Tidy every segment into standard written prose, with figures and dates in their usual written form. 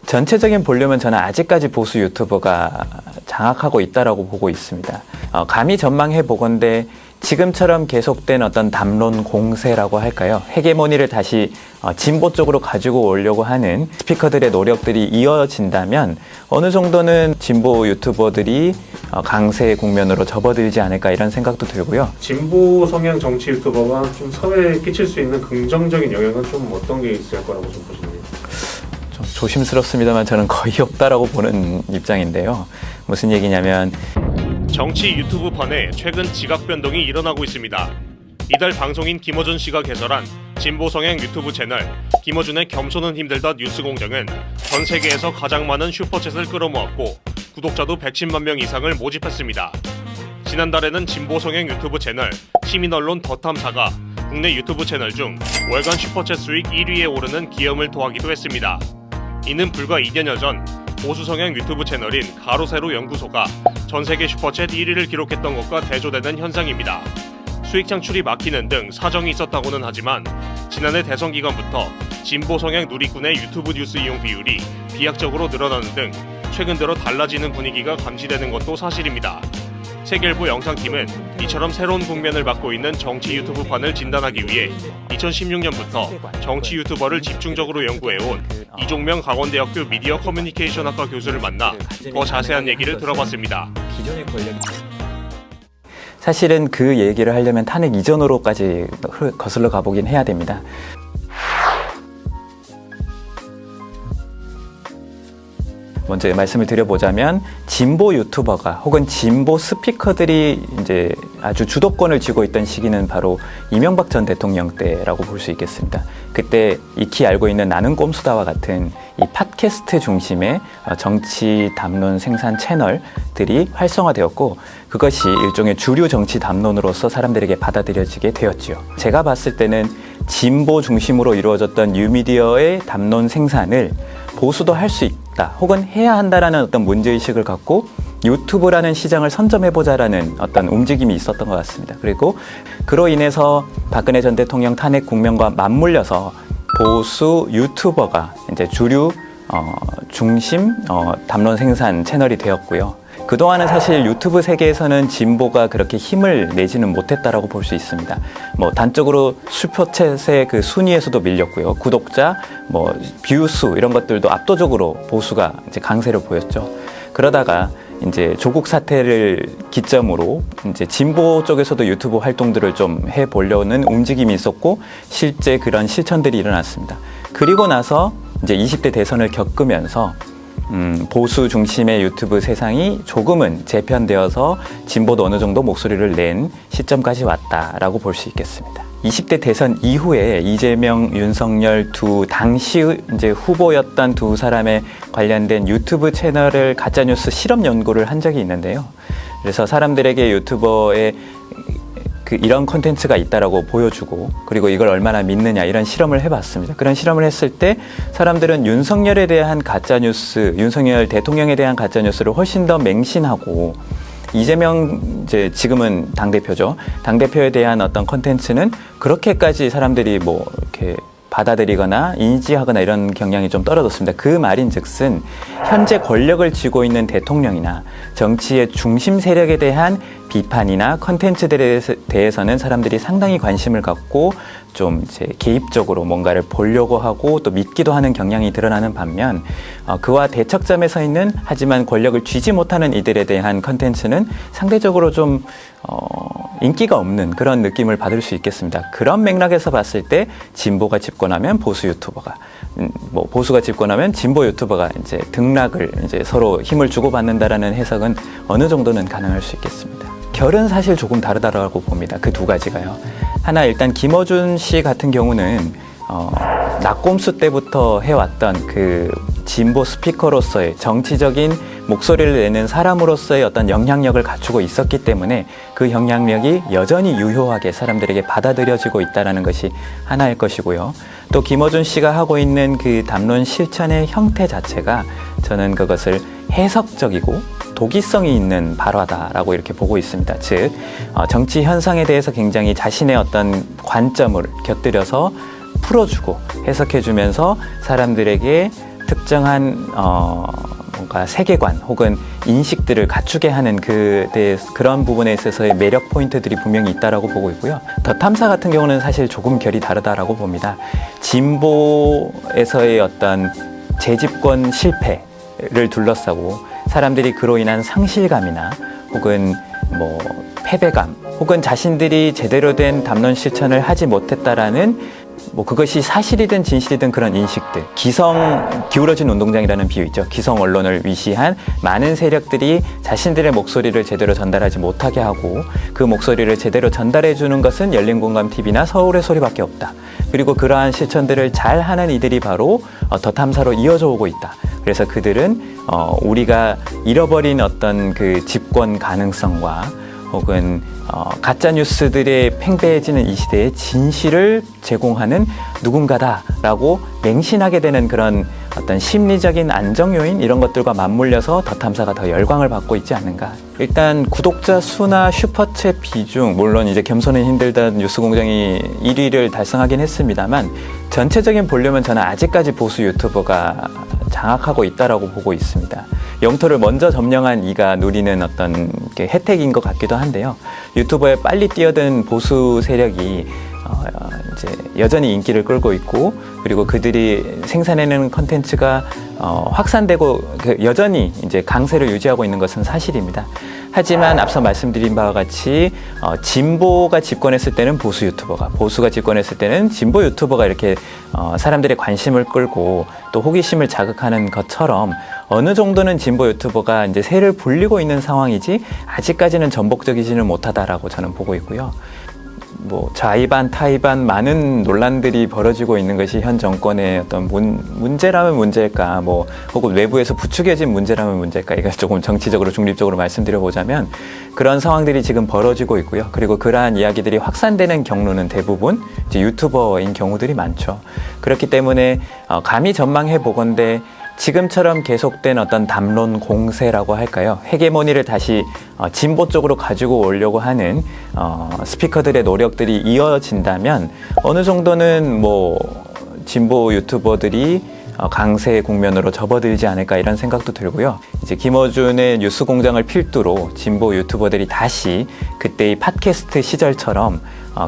전체적인 볼륨은 저는 아직까지 보수 유튜버가 장악하고 있다라고 보고 있습니다. 감히 전망해 보건대 지금처럼 계속된 어떤 담론 공세라고 할까요? 헤게모니를 다시 진보 쪽으로 가지고 오려고 하는 스피커들의 노력들이 이어진다면 어느 정도는 진보 유튜버들이 강세 국면으로 접어들지 않을까 이런 생각도 들고요. 진보 성향 정치 유튜버가 좀 사회에 끼칠 수 있는 긍정적인 영향은 좀 어떤 게 있을 거라고 좀 보시나요? 좀 조심스럽습니다만 저는 거의 없다라고 보는 입장인데요. 무슨 얘기냐면 정치 유튜브판에 최근 지각 변동이 일어나고 있습니다. 이달 방송인 김어준 씨가 개설한 진보 성향 유튜브 채널 김어준의 겸손은 힘들다 뉴스공장은 전 세계에서 가장 많은 슈퍼챗을 끌어모았고 구독자도 110만 명 이상을 모집했습니다. 지난달에는 진보 성향 유튜브 채널 시민언론 더탐사가 국내 유튜브 채널 중 월간 슈퍼챗 수익 1위에 오르는 기염을 토하기도 했습니다. 이는 불과 2년여 전 보수 성향 유튜브 채널인 가로세로 연구소가 전 세계 슈퍼챗 1위를 기록했던 것과 대조되는 현상입니다. 수익 창출이 막히는 등 사정이 있었다고는 하지만 지난해 대선 기간부터 진보 성향 누리꾼의 유튜브 뉴스 이용 비율이 비약적으로 늘어나는 등 최근 들어 달라지는 분위기가 감지되는 것도 사실입니다. 세계일보 영상팀은 이처럼 새로운 국면을 받고 있는 정치 유튜브판을 진단하기 위해 2016년부터 정치 유튜버를 집중적으로 연구해온 이종명 강원대학교 미디어 커뮤니케이션학과 교수를 만나 더 자세한 얘기를 들어봤습니다. 사실은 그 얘기를 하려면 탄핵 이전으로까지 거슬러 가보긴 해야 됩니다. 먼저 말씀을 드려보자면 진보 유튜버가 혹은 진보 스피커들이 이제 아주 주도권을 쥐고 있던 시기는 바로 이명박 전 대통령 때라고 볼 수 있겠습니다. 그때 익히 알고 있는 나는 꼼수다와 같은 이 팟캐스트 중심의 정치 담론 생산 채널들이 활성화되었고 그것이 일종의 주류 정치 담론으로서 사람들에게 받아들여지게 되었죠. 제가 봤을 때는 진보 중심으로 이루어졌던 뉴미디어의 담론 생산을 보수도 할 수 있다 혹은 해야 한다라는 어떤 문제의식을 갖고 유튜브라는 시장을 선점해보자라는 어떤 움직임이 있었던 것 같습니다. 그리고 그로 인해서 박근혜 전 대통령 탄핵 국면과 맞물려서 보수 유튜버가 이제 주류 중심 담론 생산 채널이 되었고요. 그동안은 사실 유튜브 세계에서는 진보가 그렇게 힘을 내지는 못했다라고 볼 수 있습니다. 단적으로 슈퍼챗의 그 순위에서도 밀렸고요. 구독자, 뷰수 이런 것들도 압도적으로 보수가 이제 강세를 보였죠. 그러다가 이제 조국 사태를 기점으로 이제 진보 쪽에서도 유튜브 활동들을 좀 해보려는 움직임이 있었고 실제 그런 실천들이 일어났습니다. 그리고 나서 이제 20대 대선을 겪으면서 보수 중심의 유튜브 세상이 조금은 재편되어서 진보도 어느 정도 목소리를 낸 시점까지 왔다라고 볼 수 있겠습니다. 20대 대선 이후에 이재명, 윤석열 두 당시 이제 후보였던 두 사람에 관련된 유튜브 채널을 가짜뉴스 실험 연구를 한 적이 있는데요. 그래서 사람들에게 유튜버의 이런 콘텐츠가 있다라고 보여주고 그리고 이걸 얼마나 믿느냐 이런 실험을 해봤습니다. 그런 실험을 했을 때 사람들은 윤석열에 대한 가짜뉴스, 윤석열 대통령에 대한 가짜뉴스를 훨씬 더 맹신하고 이재명 이제 지금은 당대표죠. 당대표에 대한 어떤 콘텐츠는 그렇게까지 사람들이 이렇게 받아들이거나 인지하거나 이런 경향이 좀 떨어졌습니다. 그 말인즉슨 현재 권력을 쥐고 있는 대통령이나 정치의 중심 세력에 대한 비판이나 컨텐츠들에 대해서는 사람들이 상당히 관심을 갖고 좀 이제 개입적으로 뭔가를 보려고 하고 또 믿기도 하는 경향이 드러나는 반면 그와 대척점에 서 있는 하지만 권력을 쥐지 못하는 이들에 대한 컨텐츠는 상대적으로 좀 인기가 없는 그런 느낌을 받을 수 있겠습니다. 그런 맥락에서 봤을 때 진보가 집권하면 보수 유튜버가 보수가 집권하면 진보 유튜버가 이제 등락을 이제 서로 힘을 주고받는다라는 해석은 어느 정도는 가능할 수 있겠습니다. 결은 사실 조금 다르다고 봅니다. 그 두 가지가요. 하나 일단 김어준 씨 같은 경우는 낙곰수 때부터 해왔던 그 진보 스피커로서의 정치적인 목소리를 내는 사람으로서의 어떤 영향력을 갖추고 있었기 때문에 그 영향력이 여전히 유효하게 사람들에게 받아들여지고 있다는 것이 하나일 것이고요. 또 김어준 씨가 하고 있는 그 담론 실천의 형태 자체가 저는 그것을 해석적이고 독이성이 있는 발화다라고 이렇게 보고 있습니다. 즉 정치 현상에 대해서 굉장히 자신의 어떤 관점을 곁들여서 풀어주고 해석해주면서 사람들에게 특정한 뭔가 세계관 혹은 인식들을 갖추게 하는 그런 부분에 있어서의 매력 포인트들이 분명히 있다라고 보고 있고요. 더 탐사 같은 경우는 사실 조금 결이 다르다라고 봅니다. 진보에서의 어떤 재집권 실패를 둘러싸고 사람들이 그로 인한 상실감이나 혹은 뭐 패배감 혹은 자신들이 제대로 된 담론 실천을 하지 못했다라는 뭐 그것이 사실이든 진실이든 그런 인식들, 기성 기울어진 운동장이라는 비유 있죠. 기성 언론을 위시한 많은 세력들이 자신들의 목소리를 제대로 전달하지 못하게 하고 그 목소리를 제대로 전달해 주는 것은 열린공감TV나 서울의 소리밖에 없다. 그리고 그러한 실천들을 잘 하는 이들이 바로 더 탐사로 이어져 오고 있다. 그래서 그들은 우리가 잃어버린 어떤 그 집권 가능성과 혹은 가짜 뉴스들의 팽배해지는 이 시대에 진실을 제공하는 누군가다라고 맹신하게 되는 그런 어떤 심리적인 안정 요인 이런 것들과 맞물려서 더 탐사가 더 열광을 받고 있지 않는가. 일단 구독자 수나 슈퍼챗 비중, 물론 이제 겸손은 힘들다 뉴스공장이 1위를 달성하긴 했습니다만 전체적인 볼륨은 저는 아직까지 보수 유튜버가 장악하고 있다라고 보고 있습니다. 영토를 먼저 점령한 이가 누리는 어떤 혜택인 것 같기도 한데요. 유튜버에 빨리 뛰어든 보수 세력이 이제 여전히 인기를 끌고 있고, 그리고 그들이 생산해내는 컨텐츠가 확산되고 여전히 이제 강세를 유지하고 있는 것은 사실입니다. 하지만 앞서 말씀드린 바와 같이 진보가 집권했을 때는 보수 유튜버가, 보수가 집권했을 때는 진보 유튜버가 이렇게 사람들의 관심을 끌고 또 호기심을 자극하는 것처럼 어느 정도는 진보 유튜버가 이제 세를 불리고 있는 상황이지 아직까지는 전복적이지는 못하다라고 저는 보고 있고요. 뭐 좌이반 타이반 많은 논란들이 벌어지고 있는 것이 현 정권의 어떤 문제라면 문제일까, 뭐 혹은 외부에서 부추겨진 문제라면 문제일까, 이거 조금 정치적으로 중립적으로 말씀드려 보자면 그런 상황들이 지금 벌어지고 있고요. 그리고 그러한 이야기들이 확산되는 경로는 대부분 이제 유튜버인 경우들이 많죠. 그렇기 때문에 감히 전망해 보건대 지금처럼 계속된 어떤 담론 공세라고 할까요? 헤게모니를 다시 진보 쪽으로 가지고 오려고 하는 스피커들의 노력들이 이어진다면 어느 정도는 뭐 진보 유튜버들이 강세 국면으로 접어들지 않을까 이런 생각도 들고요. 이제 김어준의 뉴스공장을 필두로 진보 유튜버들이 다시 그때의 팟캐스트 시절처럼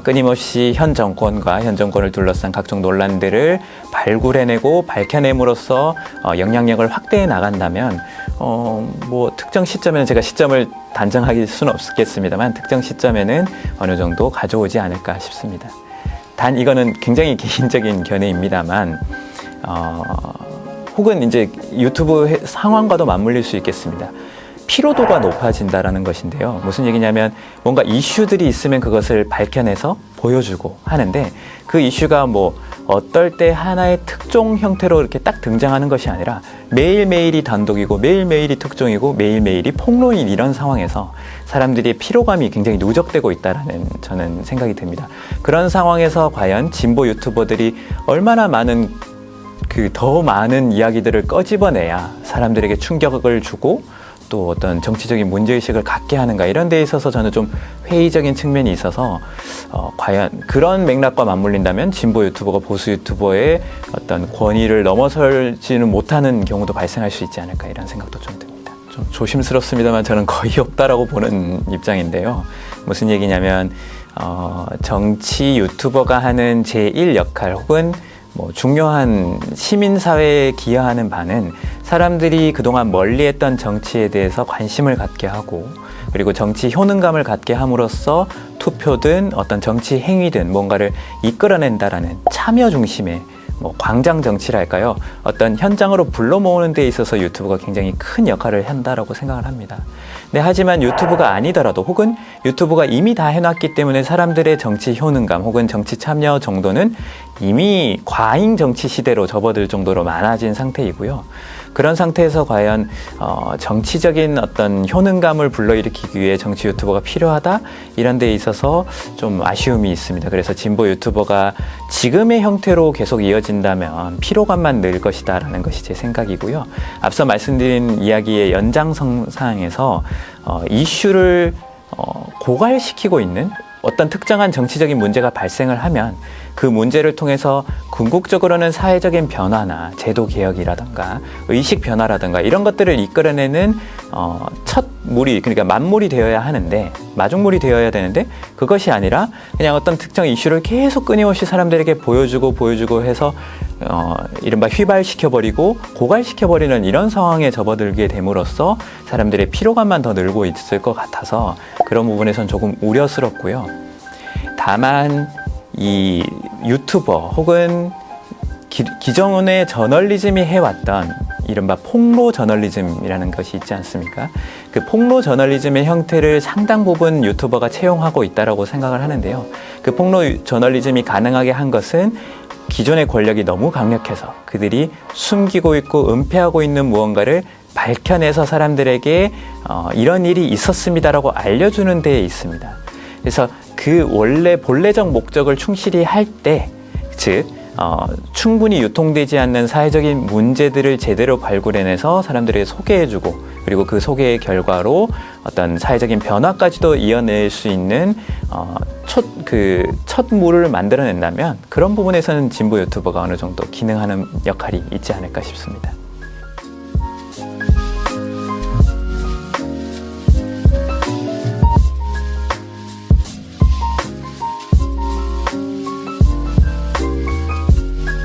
끊임없이 현 정권을 둘러싼 각종 논란들을 발굴해내고 밝혀냄으로써 영향력을 확대해 나간다면 뭐 특정 시점에는 제가 시점을 단정하기 수는 없겠습니다만 특정 시점에는 어느 정도 가져오지 않을까 싶습니다. 단 이거는 굉장히 개인적인 견해입니다만 혹은 이제 유튜브 상황과도 맞물릴 수 있겠습니다. 피로도가 높아진다라는 것인데요. 무슨 얘기냐면 뭔가 이슈들이 있으면 그것을 밝혀내서 보여주고 하는데 그 이슈가 뭐 어떨 때 하나의 특종 형태로 이렇게 딱 등장하는 것이 아니라 매일매일이 단독이고 매일매일이 특종이고 매일매일이 폭로인 이런 상황에서 사람들이 피로감이 굉장히 누적되고 있다라는 저는 생각이 듭니다. 그런 상황에서 과연 진보 유튜버들이 얼마나 많은 더 많은 이야기들을 꺼집어내야 사람들에게 충격을 주고 또 어떤 정치적인 문제의식을 갖게 하는가, 이런 데 있어서 저는 좀 회의적인 측면이 있어서 과연 그런 맥락과 맞물린다면 진보 유튜버가 보수 유튜버의 어떤 권위를 넘어설지는 못하는 경우도 발생할 수 있지 않을까 이런 생각도 좀 듭니다. 좀 조심스럽습니다만 저는 거의 없다라고 보는 입장인데요. 무슨 얘기냐면 정치 유튜버가 하는 제1 역할 혹은 뭐 중요한 시민사회에 기여하는 바는 사람들이 그동안 멀리했던 정치에 대해서 관심을 갖게 하고, 그리고 정치 효능감을 갖게 함으로써 투표든 어떤 정치 행위든 뭔가를 이끌어낸다라는 참여 중심의 뭐 광장 정치랄까요? 어떤 현장으로 불러 모으는 데 있어서 유튜브가 굉장히 큰 역할을 한다라고 생각을 합니다. 네, 하지만 유튜브가 아니더라도 혹은 유튜브가 이미 다 해놨기 때문에 사람들의 정치 효능감 혹은 정치 참여 정도는 이미 과잉 정치 시대로 접어들 정도로 많아진 상태이고요. 그런 상태에서 과연 정치적인 어떤 효능감을 불러일으키기 위해 정치 유튜버가 필요하다? 이런 데 있어서 좀 아쉬움이 있습니다. 그래서 진보 유튜버가 지금의 형태로 계속 이어진다면 피로감만 늘 것이다 라는 것이 제 생각이고요. 앞서 말씀드린 이야기의 연장선상에서 이슈를 고갈시키고 있는 어떤 특정한 정치적인 문제가 발생을 하면 그 문제를 통해서 궁극적으로는 사회적인 변화나 제도 개혁이라든가 의식 변화라든가 이런 것들을 이끌어내는 첫 물이, 그러니까 만물이 되어야 하는데, 마중물이 되어야 되는데, 그것이 아니라 그냥 어떤 특정 이슈를 계속 끊임없이 사람들에게 보여주고 해서 이른바 휘발시켜버리고 고갈시켜버리는 이런 상황에 접어들게 됨으로써 사람들의 피로감만 더 늘고 있을 것 같아서 그런 부분에선 조금 우려스럽고요. 다만 이 유튜버 혹은 기존의 저널리즘이 해왔던 이른바 폭로 저널리즘이라는 것이 있지 않습니까? 그 폭로 저널리즘의 형태를 상당 부분 유튜버가 채용하고 있다고 생각을 하는데요. 그 폭로 저널리즘이 가능하게 한 것은 기존의 권력이 너무 강력해서 그들이 숨기고 있고 은폐하고 있는 무언가를 밝혀내서 사람들에게 이런 일이 있었습니다라고 알려주는 데에 있습니다. 그래서 그 원래 본래적 목적을 충실히 할 때, 즉 충분히 유통되지 않는 사회적인 문제들을 제대로 발굴해내서 사람들에게 소개해주고, 그리고 그 소개의 결과로 어떤 사회적인 변화까지도 이어낼 수 있는 첫 물을 만들어낸다면 그런 부분에서는 진보 유튜버가 어느 정도 기능하는 역할이 있지 않을까 싶습니다.